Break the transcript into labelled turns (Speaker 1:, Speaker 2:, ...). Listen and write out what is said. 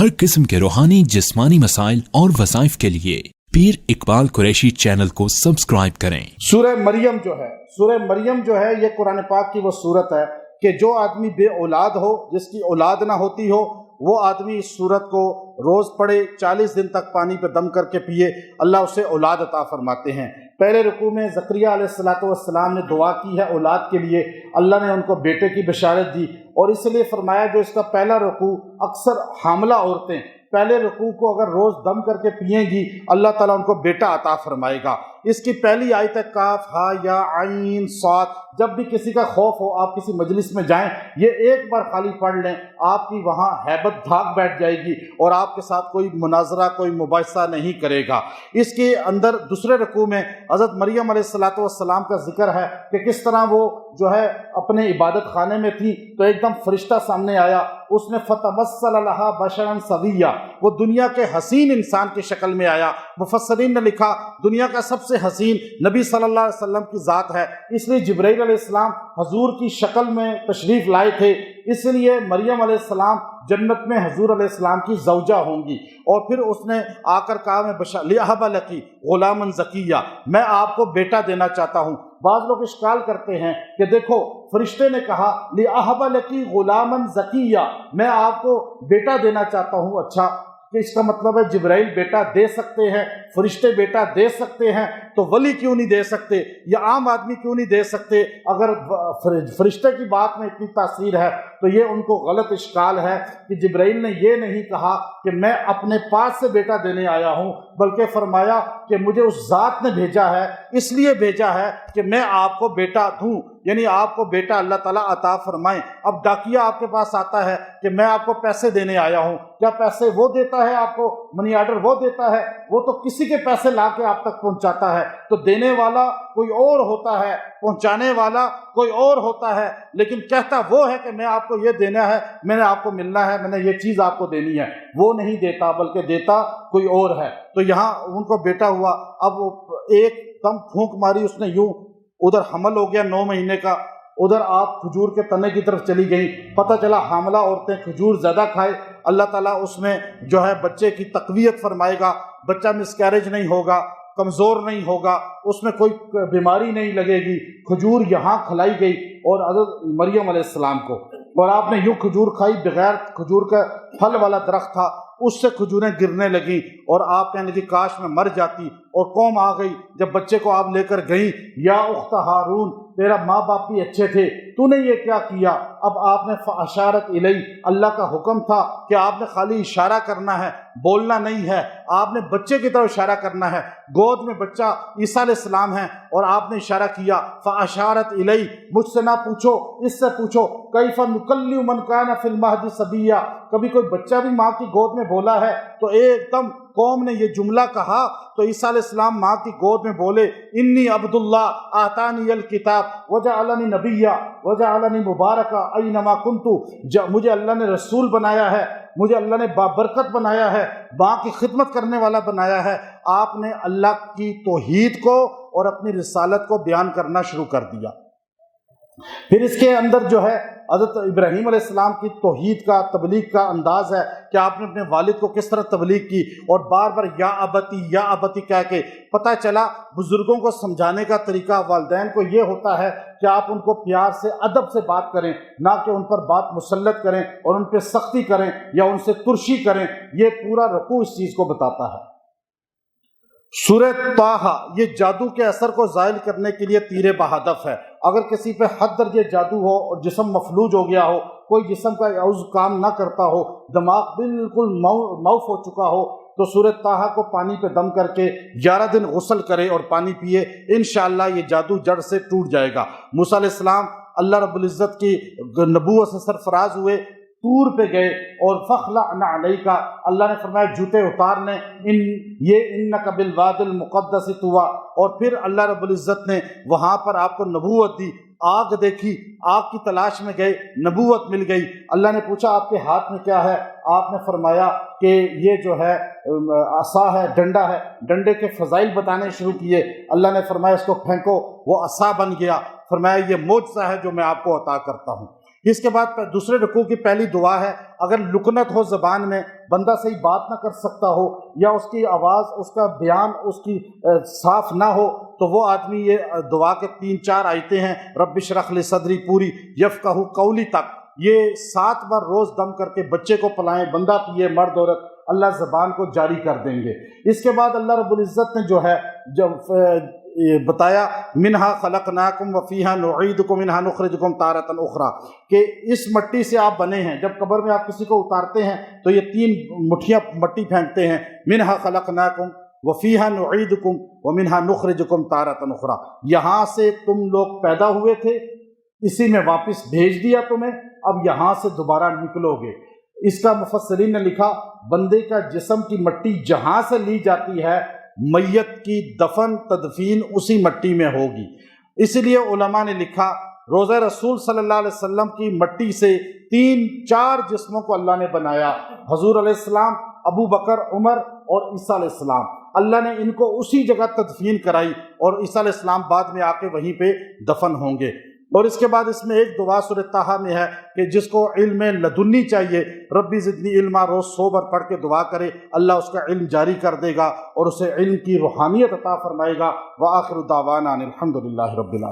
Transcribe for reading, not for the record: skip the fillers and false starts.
Speaker 1: हर किस्म के रूहानी जिस्मानी मसाइल और वज़ाइफ के लिए पीर इकबाल कुरैशी चैनल को सब्सक्राइब करें।
Speaker 2: सूरह मरियम जो है ये कुरान पाक की वो सूरत है कि जो आदमी बे औलाद हो, जिसकी औलाद ना होती हो, वो आदमी इस सूरत को रोज़ पढ़े, 40 दिन तक पानी पे दम करके पिए, अल्लाह उसे औलाद अता फरमाते हैं। पहले रुकू में ज़करिया अलैहिस्सलाम ने दुआ की है औलाद के लिए, अल्लाह ने उनको बेटे की बशारत दी और इसलिए फरमाया जो इसका पहला रुकू अक्सर हामला औरतें पहले रुकू को अगर रोज़ दम करके पिएंगी अल्लाह ताला उनको बेटा अता फरमाएगा। इसकी पहली आयत है काफ हा या आइन साद। जब भी किसी का खौफ हो, आप किसी मजलिस में जाएं, ये एक बार खाली पढ़ लें, आपकी वहाँ हैबत भाग बैठ जाएगी और आपके साथ कोई मुनाजरा, कोई मुबाहिसा नहीं करेगा। इसके अंदर दूसरे रुकू में हज़रत मरियम अलैहिस्सलाम का जिक्र है कि किस तरह वो जो है अपने इबादत खाने में थी तो एकदम फरिश्ता सामने आया, उसने फतमस्सल लहा बशरन सविया, वो दुनिया के हसीन इंसान की शक्ल में आया। मुफस्सरीन ने लिखा दुनिया का सबसे हसीन नबी सल्लल्लाहु अलैहि वसल्लम की ज़ात है, इसलिए जिब्राइल अलैहिस्सलाम हजूर की शक्ल में तशरीफ़ लाए थे, इसलिए मरियम अलैहिस्सलाम जन्नत में हजूर अलैहिस्सलाम की ज़ौजा होंगी। और फिर उसने आकर कहा मैं लिअहब लकी गुलामन ज़किया, मैं आपको बेटा देना चाहता हूँ। बाज़ लोग इश्काल करते हैं कि देखो फरिश्ते ने कहा लिअहब लकी गुलामन ज़किया, मैं आपको बेटा देना चाहता हूँ। अच्छा, कि इसका मतलब है जिब्राइल बेटा दे सकते हैं, फरिश्ते बेटा दे सकते हैं, तो वली क्यों नहीं दे सकते या आम आदमी क्यों नहीं दे सकते? अगर फरिश्ते की बात में इतनी तासीर है तो ये उनको गलत इश्काल है कि जिब्राइल ने ये नहीं कहा कि मैं अपने पास से बेटा देने आया हूँ, बल्कि फरमाया कि मुझे उस ज़ात ने भेजा है, इसलिए भेजा है कि मैं आपको बेटा दूँ, यानी आपको बेटा अल्लाह ताला अता फरमाए। अब डाकिया आपके पास आता है कि मैं आपको पैसे देने आया हूँ, क्या पैसे वो देता है आपको? मनी ऑर्डर वो देता है? वो तो किसी के पैसे ला के आप तक पहुँचाता है। तो देने वाला कोई और होता है, पहुँचाने वाला कोई और होता है, लेकिन कहता वो है कि मैं आपको ये देना है, मैंने आपको मिलना है, मैंने ये चीज़ आपको देनी है। वो नहीं देता, बल्कि देता कोई और है। तो यहाँ उनको बेटा हुआ। अब वो एक दम फूंक मारी उसने, यूं उधर हमल हो गया 9 महीने का, उधर आप खजूर के तने की तरफ चली गई। पता चला हामला औरतें खजूर ज़्यादा खाए, अल्लाह ताला उसमें जो है बच्चे की तक़वियत फरमाएगा, बच्चा मिसकैरेज नहीं होगा, कमज़ोर नहीं होगा, उसमें कोई बीमारी नहीं लगेगी। खजूर यहाँ खिलाई गई और हज़रत मरियम अलैहिस्सलाम को, और आपने यूँ खजूर खाई, बगैर खजूर का फल वाला दरख्त था, उससे खजूरें गिरने लगी और आप कहने लगी काश में मर जाती। और कौम आ गई जब बच्चे को आप लेकर गई, या उख्त हारून, तेरा माँ बाप भी अच्छे थे, तूने ये क्या किया? अब आपने फ़अशारत इलई, अल्लाह का हुक्म था कि आपने खाली इशारा करना है, बोलना नहीं है, आपने बच्चे की तरफ इशारा करना है। गोद में बच्चा ईसा अलैहिस्सलाम है और आपने इशारा किया फ़अशारत इलई, मुझसे ना पूछो, इससे पूछो। कैफ़ नुकल्लिमु मन कान फिल महदी सबिया, कभी कोई बच्चा भी माँ की गोद में बोला है? तो एकदम कौम ने ये जुमला कहा तो ईसा अलैहिस्सलाम माँ की गोद में बोले इन्नी अब्दुल्लाह आतानी अल किताब वजअलनी नबिय्या वजअलनी मुबारका ऐनमा कुन्तु, मुझे अल्लाह ने रसूल बनाया है, मुझे अल्लाह ने बाबरकत बनाया है, माँ की खिदमत करने वाला बनाया है। आपने अल्लाह की तौहीद को और अपनी रिसालत को बयान करना शुरू कर दिया। फिर इसके अंदर जो है हज़रत इब्राहीम अलैहिस्सलाम की तौहीद का, तबलीग का अंदाज़ है कि आपने अपने वालिद को किस तरह तबलीग की, और बार बार या अबती कह के। पता चला बुज़ुर्गों को समझाने का तरीका वालिदैन को ये होता है कि आप उनको प्यार से, अदब से बात करें, ना कि उन पर बात मुसल्लत करें और उन पर सख्ती करें या उनसे तुर्शी करें। ये पूरा रुकू इस चीज़ को बताता है। सूरह ताहा ये जादू के असर को ज़ाइल करने के लिए तीर बहदफ है। अगर किसी पे हद दर्जे जादू हो और जिस्म मफलूज हो गया हो, कोई जिस्म का उज़्व काम ना करता हो, दिमाग बिल्कुल मौफ हो चुका हो, तो सूरह ताहा को पानी पे दम करके 11 दिन गुस्ल करे और पानी पिए, इंशाअल्लाह ये जादू जड़ से टूट जाएगा। मूसा अलैहिस्सलाम अल्लाह रब्बुल इज़्ज़त की नबूवत से सरफराज हुए, तूर पे गए और फ़ख़्लअना अलैका, अल्लाह ने फरमाया जूते उतारने, इन्नका बिल वादिल मुक़द्दस तुवा। और फिर अल्लाह रब्बुल इज़्ज़त ने वहाँ पर आपको नबूवत दी। आग देखी, आग की तलाश में गए, नबूवत मिल गई। अल्लाह ने पूछा आपके हाथ में क्या है? आपने फरमाया कि ये जो है असा है, डंडा है। डंडे के फ़ज़ाइल बताने शुरू किए। अल्लाह ने फरमाया इसको फेंको, वो असा बन गया। फरमाया ये मोजज़ा है जो मैं आपको अता करता हूँ। اس کے بعد دوسرے رکوع کی پہلی دعا ہے، اگر لکنت ہو زبان میں، بندہ صحیح بات نہ کر سکتا ہو یا اس کی آواز، اس کا بیان اس کی صاف نہ ہو، تو وہ آدمی یہ دعا کے 3-4 آیتیں ہیں، رب اشرح لی صدری پوری یفقہوا قولی تک، یہ 7 بار روز دم کر کے بچے کو پلائیں، بندہ پیے، مرد عورت، اللہ زبان کو جاری کر دیں گے۔ اس کے بعد اللہ رب العزت نے جو ہے جب بتایا منہا خلقناکم وفیہا نعیدکم منہا نخرجکم تارۃ اخری، کہ اس مٹی سے آپ بنے ہیں۔ جب قبر میں آپ کسی کو اتارتے ہیں تو یہ 3 مٹھیاں مٹی پھینکتے ہیں، منہا خلقناکم وفیہا نعیدکم ومنہا نخرجکم تارۃ اخری، یہاں سے تم لوگ پیدا ہوئے تھے، اسی میں واپس بھیج دیا تمہیں، اب یہاں سے دوبارہ نکلو گے۔ اس کا مفسرین نے لکھا بندے کا جسم کی مٹی جہاں سے لی جاتی ہے، میت کی دفن تدفین اسی مٹی میں ہوگی۔ اسی لیے علماء نے لکھا روضہ رسول صلی اللہ علیہ وسلم کی مٹی سے 3-4 جسموں کو اللہ نے بنایا، حضور علیہ السلام، ابو بکر، عمر اور عیسیٰ علیہ السلام۔ اللہ نے ان کو اسی جگہ تدفین کرائی اور عیسیٰ علیہ السلام بعد میں آ کے وہیں پہ دفن ہوں گے۔ اور اس کے بعد اس میں ایک دعا سورہ طٰہٰ میں ہے کہ جس کو علم لدنی چاہیے، ربی زدنی علما، روز 100 بار پڑھ کے دعا کرے، اللہ اس کا علم جاری کر دے گا اور اسے علم کی روحانیت عطا فرمائے گا۔ وآخر دعوانا ان الحمد للہ رب العالمین۔